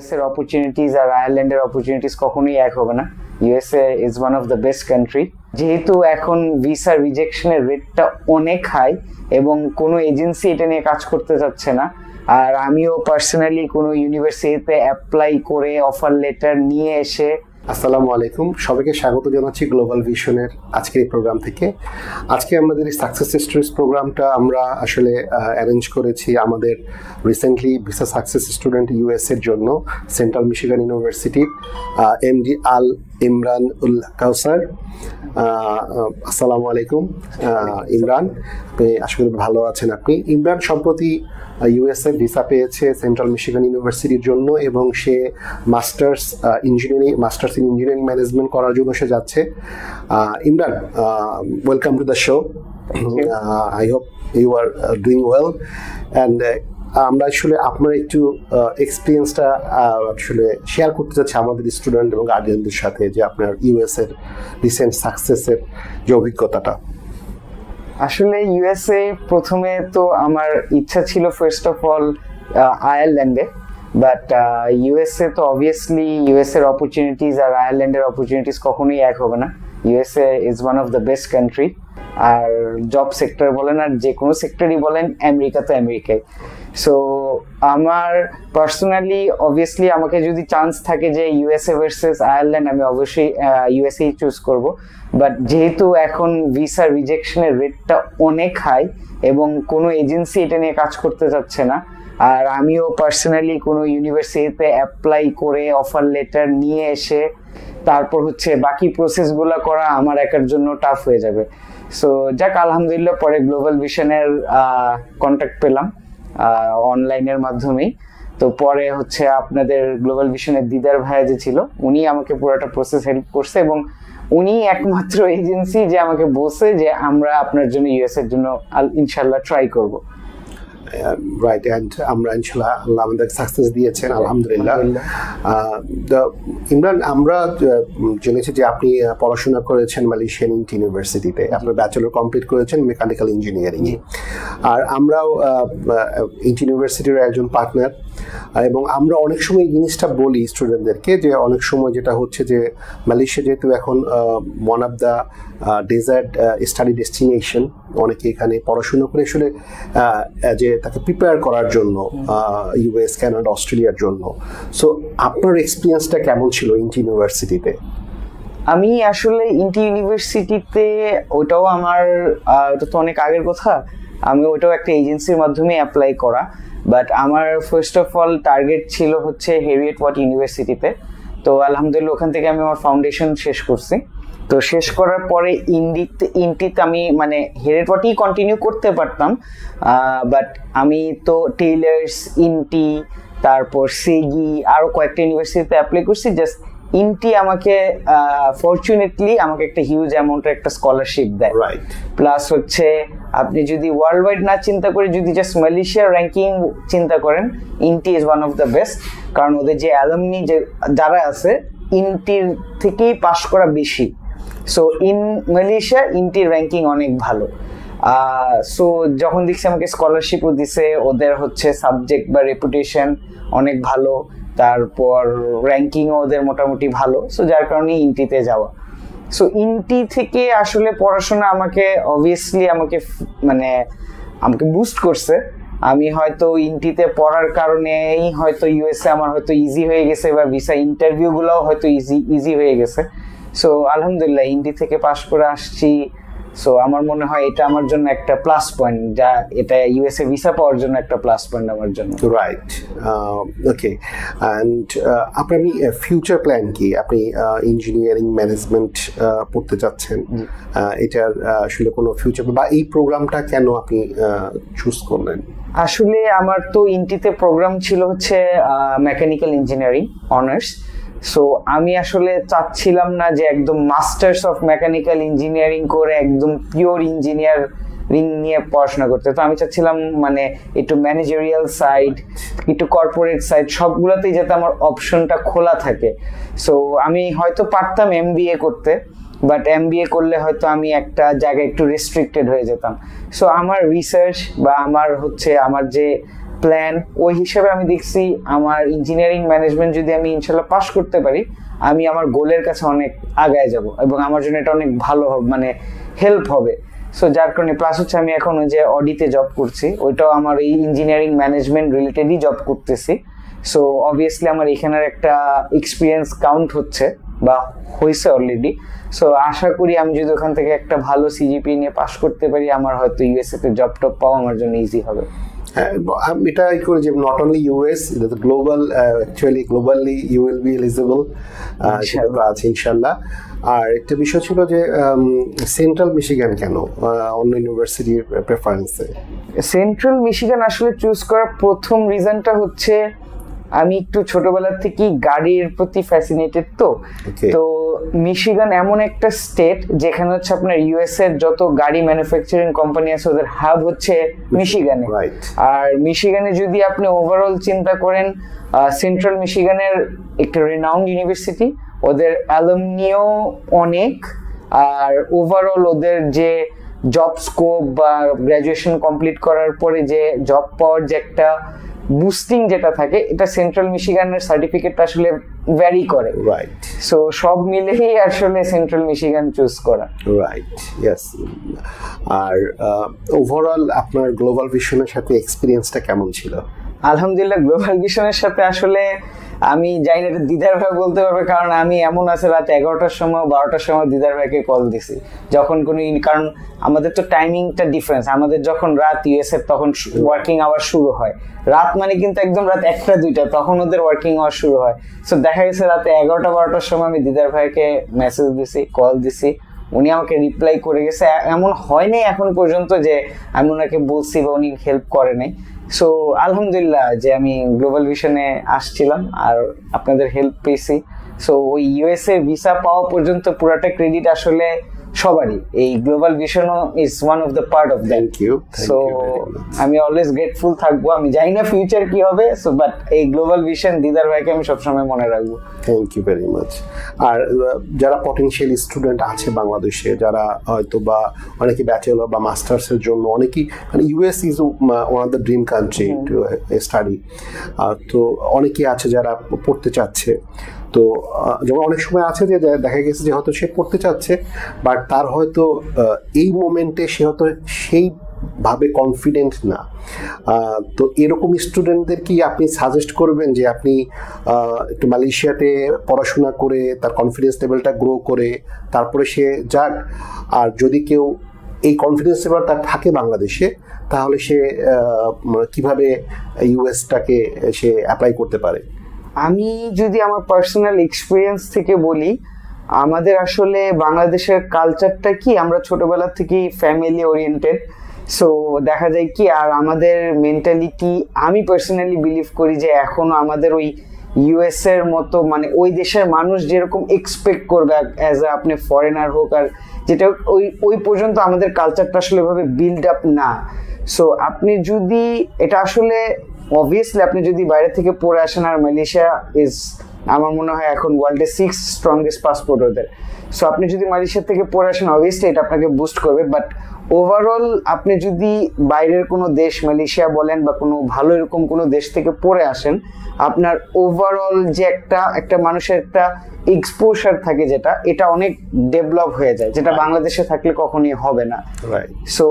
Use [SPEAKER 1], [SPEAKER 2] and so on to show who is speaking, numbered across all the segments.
[SPEAKER 1] US এর opportunities আর আয়ারল্যান্ডের অপরচুনিটিস কখনোই এক হবে না। USA is one of the best country. যেহেতু এখন ভিসা রিজেকশনের রেটটা অনেক হাই এবং কোনো এজেন্সি এটা নিয়ে কাজ করতে চাচ্ছে না, আর আমিও পার্সোনালি কোনো ইউনিভার্সিটিতে অ্যাপ্লাই করে অফার লেটার নিয়ে এসে।
[SPEAKER 2] আসসালামু আলাইকুম, সবাইকে স্বাগত জানাচ্ছি গ্লোবাল ভিশনের আজকের এই প্রোগ্রাম থেকে। আজকে আমাদের এই সাকসেস স্টোরিজ প্রোগ্রামটা আমরা আসলে অ্যারেঞ্জ করেছি আমাদের recently visa success student US এর জন্য সেন্ট্রাল মিশিগান ইউনিভার্সিটির এমডি আল ইমরান উল কাউসার। আসসালামু আলাইকুম ইমরান, আপনি আশা করি ভালো আছেন। আপনি ইমরান সম্প্রতি ইউএসএ ভিসা পেয়েছে সেন্ট্রাল মিশিগান ইউনিভার্সিটির জন্য এবং সে মাস্টার্স ইন ইঞ্জিনিয়ারিং ম্যানেজমেন্ট করার জন্য সে যাচ্ছে। Imran, welcome to the show. I hope you are doing well and আমরা আসলে আপনার একটু এক্সপিরিয়েন্সটা আসলে শেয়ার করতে চাচ্ছি আমাদের স্টুডেন্ট এবং গার্ডিয়ানদের সাথে, যে আপনার ইউএস এর রিসেন্ট সাকসেসের যে অভিজ্ঞতাটা।
[SPEAKER 1] আসলে ইউএসএ প্রথমে তো আমার ইচ্ছা ছিল ফার্স্ট অফ অল আয়ারল্যান্ডে, বাট ইউএসএ তো অবভিয়াসলি ইউএস এর অপরচুনিটিস আর আয়ারল্যান্ডের অপরচুনিটিস কখনোই এক হবে না। USA is one of the best country, আর জব সেক্টর বলেন আর যে কোনো সেক্টরই বলেন, আমেরিকা তো আমেরিকায়। সো আমার পার্সোনালি অবভিয়াসলি আমাকে যদি চান্স থাকে যে ইউএসএ ভার্সেস আয়ারল্যান্ড, আমি অবশ্যই ইউএসএই চুজ করব। বাট যেহেতু এখন ভিসা রিজেকশনের রেটটা অনেক হাই এবং কোনো এজেন্সি এটা নিয়ে কাজ করতে চাচ্ছে না, আর আমিও পার্সোনালি কোনো ইউনিভার্সিটিতে অ্যাপ্লাই করে অফার লেটার নিয়ে এসে তারপর হচ্ছে বাকি প্রসেসগুলো করা আমার একার জন্য টাফ হয়ে যাবে। সো যাক, আলহামদুলিল্লাহ পরে গ্লোবাল ভিশনের কন্ট্যাক্ট পেলাম অনলাইনের মাধ্যমেই। তো পরে হচ্ছে আপনাদের গ্লোবাল ভিশনের দিদার ভাইয়া যে ছিল, উনি আমাকে পুরোটা প্রসেস হেল্প করছে এবং উনি একমাত্র এজেন্সি যে আমাকে বলছে যে আমরা আপনার জন্য ইউএস এর জন্য ইনশাল্লাহ ট্রাই করব।
[SPEAKER 2] রাইট, অ্যান্ড আমরা ইনশাল্লাহ আল্লাহ আমাদের সাকসেস দিয়েছেন, আলহামদুলিল্লাহ। ইমরান, আমরা জেনেছি যে আপনি পড়াশোনা করেছেন মালয়েশিয়ান ইউনিভার্সিটিতে, আপনার ব্যাচেলর কমপ্লিট করেছেন মেকানিক্যাল ইঞ্জিনিয়ারিং এ। আর আমরাও ইউনিভার্সিটির একজন পার্টনার, এবং আমরা অনেক সময় এই জিনিসটা বলি স্টুডেন্টদেরকে যে অনেক সময় যেটা হচ্ছে যে মালয়েশিয়া যেহেতু এখন one of the desired study destination, অনেকে এখানে পড়াশোনা করে আসলে যে তাকে প্রিপেয়ার করার জন্য ইউএস, কানাডা, অস্ট্রেলিয়ার জন্য। সো আপনার এক্সপিরিয়েন্সটা কেমন ছিল ইউনিভার্সিটিতে?
[SPEAKER 1] আমি আসলে ইউনিভার্সিটিতে ওটাও আমার ওটা তো অনেক আগের কথা, আমি ওটাও একটা এজেন্সির মাধ্যমে অ্যাপ্লাই করা। বাট আমার ফার্স্ট অফ অল টার্গেট ছিল হচ্ছে হেরিয়েট ওয়াট ইউনিভার্সিটিতে। তো আলহামদুলিল্লাহ ওখান থেকে আমি আমার ফাউন্ডেশন শেষ করছি। তো শেষ করার পরে ইন্টিতে আমি মানে হেরিয়েট ওয়াটই কন্টিনিউ করতে পারতাম, বাট আমি তো টেইলার্স, ইন্টি, তারপর সেগি, আরও কয়েকটা ইউনিভার্সিটিতে অ্যাপ্লাই করছি। জাস্ট ইন্টি আমাকে ফরচুনেটলি আমাকে একটা হিউজ অ্যামাউন্টের একটা স্কলারশিপ দেয়।
[SPEAKER 2] রাইট,
[SPEAKER 1] প্লাস হচ্ছে আপনি যদি ওয়ার্ল্ড ওয়াইড না চিন্তা করে যদি জাস্ট মালয়েশিয়ার র্যাঙ্কিং চিন্তা করেন, INTI is one of the best. কারণ ওদের যে অ্যালুমনি যারা আছে ইন্টির থেকেই পাশ করা বেশি। সো ইন মালয়েশিয়া ইন্টির র্যাঙ্কিং অনেক ভালো। সো যখন দেখছি আমাকে স্কলারশিপও দিছে, ওদের হচ্ছে সাবজেক্ট বা রেপুটেশন অনেক ভালো, তারপর র্যাঙ্কিংও ওদের মোটামুটি ভালো। সো যার কারণে ইন্টিতে যাওয়া। সো ইন্টি থেকে আসলে পড়াশোনা আমাকে অবভিয়াসলি আমাকে বুস্ট করছে। আমি হয়তো ইন্টিতে পড়ার কারণেই হয়তো ইউএসএ আমার হয়তো ইজি হয়ে গেছে, বা ভিসা ইন্টারভিউগুলোও হয়তো ইজি হয়ে গেছে। সো আলহামদুলিল্লাহ ইন্টি থেকে পাশ করে আসছি। সো আমার মনে হয় এটা আমার জন্য একটা প্লাস পয়েন্ট, যা এটা ইউএসএ ভিসা পাওয়ার জন্য একটা প্লাস পয়েন্ট আমার জন্য।
[SPEAKER 2] Right, okay. অ্যান্ড আপনি ফিউচার প্ল্যান কি? আপনি ইঞ্জিনিয়ারিং ম্যানেজমেন্ট পড়তে চাচ্ছেন, এটার আসলে কোনো ফিউচার বা এই প্রোগ্রামটা কেন আপনি চুজ করলেন?
[SPEAKER 1] আসলে আমার তো ইন্টিতে প্রোগ্রাম ছিল হচ্ছে মেকানিক্যাল ইঞ্জিনিয়ারিং অনার্স। সো আমি আসলে চাচ্ছিলাম না যে একদম মাস্টার্স অফ মেকানিক্যাল ইঞ্জিনিয়ারিং করে একদম পিওর ইঞ্জিনিয়ারিং নিয়ে পড়াশোনা করতে। তো আমি চাচ্ছিলাম মানে একটু ম্যানেজারিয়াল সাইড, একটু কর্পোরেট সাইড, সবগুলোতেই যাতে আমার অপশনটা খোলা থাকে। সো আমি হয়তো পারতাম এমবিএ করতে, বাট এমবিএ করলে হয়তো আমি একটা জায়গায় একটু রেস্ট্রিক্টেড হয়ে যেতাম। সো আমার রিসার্চ বা আমার যে প্ল্যান, ওই হিসাবে আমি দেখছি আমার ইঞ্জিনিয়ারিং ম্যানেজমেন্ট যদি আমি ইনশাল্লাহ পাস করতে পারি, আমি আমার গোলের কাছে অনেক আগায় যাব এবং আমার জন্য এটা অনেক ভালো হবে, মানে হেল্প হবে। সো যার কারণে প্লাস হচ্ছে আমি এখন ওই যে অডিতে জব করছি, ওইটাও আমার এই ইঞ্জিনিয়ারিং ম্যানেজমেন্ট রিলেটেডই জব করতেছি। সো অবভিয়াসলি আমার এখানের একটা এক্সপিরিয়েন্স কাউন্ট হচ্ছে বা হয়েছে অলরেডি। সো আশা করি আমি যদি ওখান থেকে একটা ভালো সিজিপি নিয়ে পাস করতে পারি, আমার হয়তো ইউএসএ তে জব টপ পাওয়া আমার জন্য ইজি হবে।
[SPEAKER 2] এটা করে যে not only US, global, actually globally you will be eligible, সেটা আছে ইনশাল্লাহ। আর একটা বিষয় ছিল যে সেন্ট্রাল মিশিগান কেন অন্য ইউনিভার্সিটির প্রেফারেন্সে?
[SPEAKER 1] সেন্ট্রাল মিশিগান আসলে চুজ করার প্রথম রিজনটা হচ্ছে আমি একটু ছোটবেলা থেকেই গাড়ির প্রতি ফ্যাসিনেটেড। তো মিশিগান এমন একটা স্টেট যেখানে হচ্ছে আপনার ইউএস এর যত গাড়ি ম্যানুফ্যাকচারিং কোম্পানি আছে ওদের হাব হচ্ছে মিশিগানে। আর মিশিগানে যদি আপনি ওভারঅল চিন্তা করেন, সেন্ট্রাল মিশিগানের একটা রিনাউন্ড ইউনিভার্সিটি, ওদের অ্যালুমনিও অনেক, আর ওভারঅল ওদের যে জব স্কোপ বা গ্রাজুয়েশন কমপ্লিট করার পরে যে জব পাওয়ার যে একটা বুস্টিং যেটা থাকে, এটা সেন্ট্রাল মিশিগানের সার্টিফিকেটটা আসলে ভ্যারি করে।
[SPEAKER 2] রাইট।
[SPEAKER 1] সো সব মিলেই আসলে সেন্ট্রাল মিশিগান চুজ করা।
[SPEAKER 2] Right, yes. আর ওভারঅল আপনার গ্লোবাল ভিশনের সাথে এক্সপেরিয়েন্সটা কেমন ছিল?
[SPEAKER 1] আলহামদুলিল্লাহ, গ্লোবাল ভিশনের সাথে আসলে আমি জানি না এটা দিদার ভাই বলতে পারবে, কারণ আমি এমন আছে রাত 11টার সময় 12টার সময় দিদার ভাইকে কল দিছি যখন কোনো, কারণ আমাদের তো টাইমিংটা ডিফারেন্স, আমাদের যখন রাত ইউএস এর তখন ওয়ার্কিং আওয়ার শুরু হয়, রাত মানে কিন্তু একদম রাত 1টা 2টা, তখন ওদের ওয়ার্কিং আওয়ার শুরু হয়। সো দেখা গেছে রাতে 11টা 12টার সময় আমি দিদার ভাইকে মেসেজ দিছি, কল দিছি, উনি আমাকে রিপ্লাই করে গেছে। এমন হয়নি এখন পর্যন্ত যে আমি ওনাকে বলছি বা উনি হেল্প করে নাই। সো আলহামদুলিল্লাহ যে আমি গ্লোবাল ভিশনে আসছিলাম আর আপনাদের হেল্প পেয়েছি। সো ওই ইউএসএ ভিসা পাওয়া পর্যন্ত পুরাটা ক্রেডিট আসলে সবারই, এই গ্লোবাল ভিশনও is one of the part of that. So আমি অলওয়েজ গ্রেটফুল থাকবো। আমি জানি না ফিউচার কি হবে, সো বাট এই গ্লোবাল ভিশন দিদার ভাইকে আমি সবসময় মনে রাখবো।
[SPEAKER 2] Thank you very much. আর যারা পটেনশিয়াল স্টুডেন্ট আছে বাংলাদেশে, যারা হয়তো বা অনেকে ব্যাচেলর বা মাস্টার্সের জন্য, অনেকেই মানে US is one of the dream country to study, তো অনেকেই আছে যারা পড়তে চাচ্ছে। তো যেমন অনেক সময় আছে যে দেখা গেছে যে হয়তো সে পড়তে চাচ্ছে, বাট তার হয়তো এই মোমেন্টে সে হয়তো সেইভাবে কনফিডেন্ট না। তো এরকম স্টুডেন্টদের কি আপনি সাজেস্ট করবেন যে আপনি একটু মালয়েশিয়াতে পড়াশোনা করে তার কনফিডেন্স লেভেলটা গ্রো করে তারপরে সে যাক? আর যদি কেউ এই কনফিডেন্স লেভেল তার থাকে বাংলাদেশে, তাহলে সে কিভাবে ইউএসটাকে সে অ্যাপ্লাই করতে পারে?
[SPEAKER 1] আমি যদি আমার পার্সোনাল এক্সপিরিয়েন্স থেকে বলি, আমাদের আসলে বাংলাদেশের কালচারটা কি, আমরা ছোটবেলা থেকেই ফ্যামিলি ওরিয়েন্টেড। সো দেখা যায় কি, আর আমাদের মেন্টালিটি, আমি পার্সোনালি বিলিভ করি যে এখনো আমাদের ওই ইউএস এর মতো, মানে ওই দেশের মানুষ যেরকম এক্সপেক্ট করবে অ্যাজ এ আপনি ফরেনার হোক, আর যেটা ওই পর্যন্ত আমাদের কালচারটা আসলে ভাবে বিল্ড আপ না। সো আপনি যদি এটা আসলে অবভিয়াসলি আপনি যদি বাইরে থেকে পড়ে আসেন, আর মালয়েশিয়া ইজ আমার মনে হয় এখন ওয়ার্ল্ডের 6th স্ট্রংগেস্ট পাসপোর্ট ওদের। সো আপনি যদি মালয়েশিয়া থেকে পড়ে আসেন, অবভিয়াসলি এটা আপনাকে বুস্ট করবে। বাট ওভারঅল আপনি যদি বাইরের কোনো দেশ, মালয়েশিয়া বলেন বা কোনো ভালো এরকম কোনো দেশ থেকে পড়ে আসেন, আপনার ওভারঅল যে একটা মানুষের একটা এক্সপোজার থাকে, যেটা এটা অনেক ডেভেলপ হয়ে যায়, যেটা বাংলাদেশে থাকলে কখনোই হবে না। সো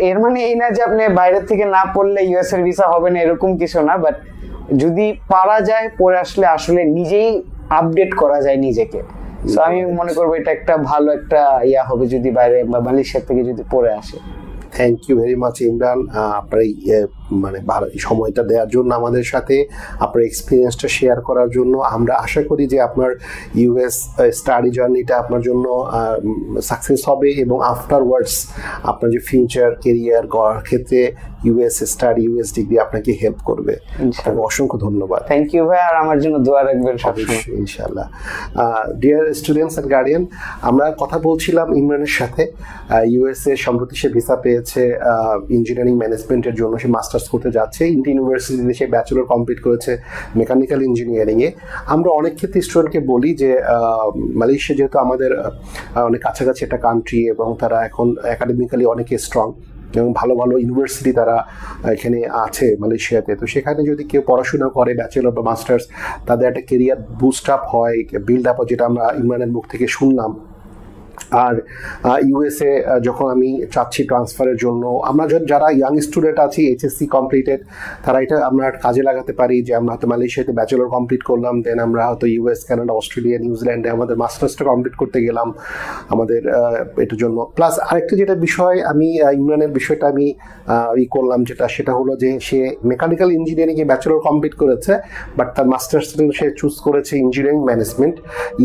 [SPEAKER 1] এর মানে এই না যে আপনি বাইরে থেকে না পড়লে ইউএস এর ভিসা হবে না, এরকম কিছু না। বাট যদি পারা যায় পড়ে আসলে আসলে নিজেই আপডেট করা যায় নিজেকে। সো আমি মনে করবো এটা একটা ভালো একটা ইয়া হবে যদি বাইরে বা মালয়েশিয়া থেকে যদি পড়ে আসে।
[SPEAKER 2] Thank you very much Imran, আপনার এই মানে ভালো সময়টা দেওয়ার জন্য, আমাদের সাথে আপনার এক্সপিরিয়েন্সটা শেয়ার করার জন্য। আমরা আশা করি যে আপনার ইউএস স্টাডি জার্নিটা আপনার জন্য সাকসেস হবে এবং আফটারওয়ার্ডস আপনার যে ফিউচার কেরিয়ার গড়ার ক্ষেত্রে ইউএস স্টাডি, ইউএস ডিগ্রি আপনাকে হেল্প করবে। অসংখ্য ধন্যবাদ।
[SPEAKER 1] থ্যাংক ইউ ভাই, আর আমার জন্য দোয়া রাখবেন সবসময়
[SPEAKER 2] ইনশাআল্লাহ। ডিয়ার স্টুডেন্টস অ্যান্ড গার্ডিয়ান, আমরা কথা বলছিলাম ইমরানের সাথে। ইউএসএ সম্প্রতি সে ভিসা পেয়েছে ইঞ্জিনিয়ারিং ম্যানেজমেন্টের জন্য, সে মাস্টার্স করতে যাচ্ছে। ইন্ডিয়ান ইউনিভার্সিটিতে সে ব্যাচেলর কমপ্লিট করেছে মেকানিক্যাল ইঞ্জিনিয়ারিংয়ে। আমরা অনেক ক্ষেত্রে স্টুডেন্টকে বলি যে মালয়েশিয়া যেহেতু আমাদের অনেক কাছাকাছি একটা কান্ট্রি এবং তারা এখন একাডেমিক্যালি অনেকে স্ট্রং, এবং ভালো ভালো ইউনিভার্সিটি তারা এখানে আছে মালয়েশিয়াতে। তো সেখানে যদি কেউ পড়াশোনা করে ব্যাচেলর বা মাস্টার্স, তাদের একটা কেরিয়ার বুস্ট আপ হয়, বিল্ড আপ হয়, যেটা আমরা ইমরানের মুখ থেকে শুনলাম। আর ইউএসএ যখন আমি চাচ্ছি ট্রান্সফারের জন্য, আমরা যারা ইয়াং স্টুডেন্ট আছি এইচএসসি কমপ্লিটেড, তারা এটা আমরা কাজে লাগাতে পারি যে আমরা হয়তো মালয়েশিয়াতে ব্যাচেলর কমপ্লিট করলাম, দেন আমরা হয়তো ইউএস, কানাডা, অস্ট্রেলিয়া, নিউজিল্যান্ডে আমাদের মাস্টার্সটা কমপ্লিট করতে গেলাম আমাদের এটার জন্য। প্লাস আরেকটা যেটা বিষয় আমি ইমরানের বিষয়টা আমি করলাম সেটা হলো যে সে মেকানিক্যাল ইঞ্জিনিয়ারিংয়ে ব্যাচেলর কমপ্লিট করেছে, বাট তার মাস্টার্স সে চুজ করেছে ইঞ্জিনিয়ারিং ম্যানেজমেন্ট।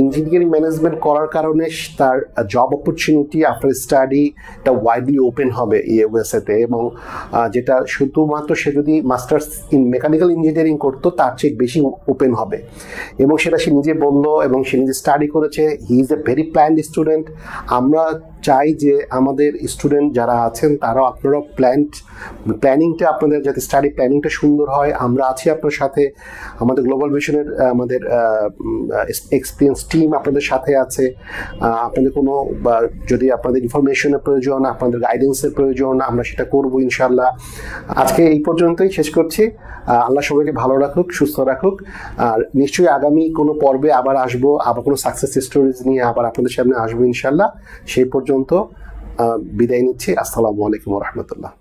[SPEAKER 2] ইঞ্জিনিয়ারিং ম্যানেজমেন্ট করার কারণে তার জব অপরচুনিটি আফটার স্টাডি এটা ওয়াইডলি ওপেন হবে ইউএসএতে, এবং যেটা শুধুমাত্র সে যদি মাস্টার্স ইন মেকানিক্যাল ইঞ্জিনিয়ারিং করতো তার চেয়ে বেশি ওপেন হবে। এবং সেটা সে নিজে বললো, এবং সে নিজে স্টাডি করেছে। He is a very planned student. আমরা চাই যে আমাদের স্টুডেন্ট যারা আছেন তারাও আপনারাও প্ল্যানিংটা আপনাদের যাতে স্টাডি প্ল্যানিংটা সুন্দর হয়। আমরা আছি আপনার সাথে, আমাদের গ্লোবাল ভিশনের আমাদের এক্সপিরিয়েন্স টিম আপনাদের সাথে আছে। আপনাদের কোনো যদি আপনাদের ইনফরমেশনের প্রয়োজন, আপনাদের গাইডেন্সের প্রয়োজন, আমরা সেটা করবো ইনশাল্লাহ। আজকে এই পর্যন্তই শেষ করছি। আল্লাহ সবাইকে ভালো রাখুক, সুস্থ রাখুক। আর নিশ্চয়ই আগামী কোনো পর্বে আবার আসবো, আবার কোনো সাকসেস স্টোরিজ নিয়ে আবার আপনাদের সামনে আসবো ইনশাল্লাহ। সেই পর্যন্ত বিদায় নিচ্ছি। আসসালামু আলাইকুম ওয়া রাহমাতুল্লাহ।